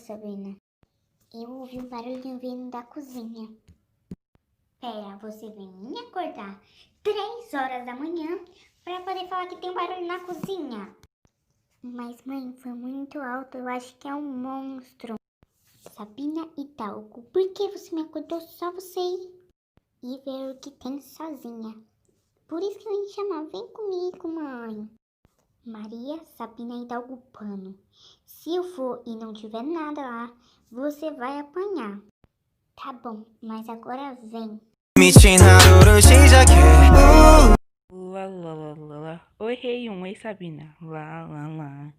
Sabrina? Eu ouvi um barulhinho vindo da cozinha. Pera, você vem me acordar 3 horas da manhã pra poder falar que tem um barulho na cozinha? Mas mãe, foi muito alto, eu acho que é um monstro. Sabina e Talco, por que você me acordou só você ir e ver o que tem sozinha? Por isso que eu ia chamar, vem comigo, mãe. Maria, Sabina e Dalgo Pano. Se eu for e não tiver nada lá, você vai apanhar. Tá bom, mas agora vem. Lá, lá, lá, lá, lá. Oi, Rei oi, Sabina. Lá, lá, lá.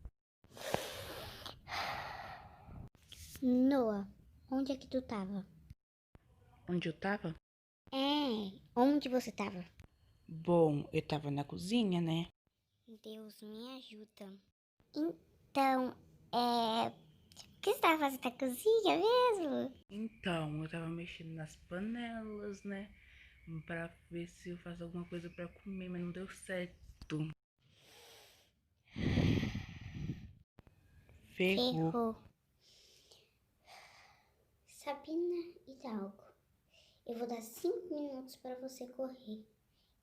Noah, onde é que tu tava? Onde eu tava? Onde você tava? Bom, eu tava na cozinha, né? Deus me ajuda. Então, o que você tava fazendo na cozinha mesmo? Então, eu tava mexendo nas panelas, né? Pra ver se eu faço alguma coisa pra comer, mas não deu certo. Ferrou. Ferrou. Sabina Hidalgo, eu vou dar 5 minutos para você correr.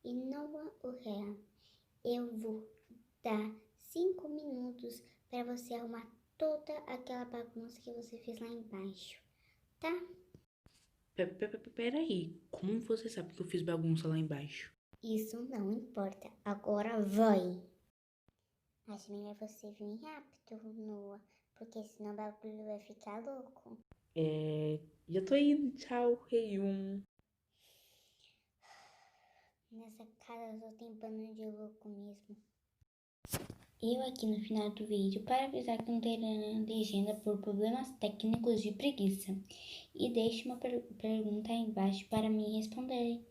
E Noah Urrea, eu vou dar 5 minutos para você arrumar toda aquela bagunça que você fez lá embaixo, tá? Peraí, como você sabe que eu fiz bagunça lá embaixo? Isso não importa, agora vai. Acho melhor você vir rápido, Noah, porque senão o bagulho vai ficar louco. Já tô indo, tchau, Rei Nessa casa só tem pano de louco mesmo. Eu aqui no final do vídeo para avisar que não terá legenda por problemas técnicos de preguiça. E deixe uma pergunta aí embaixo para me responder.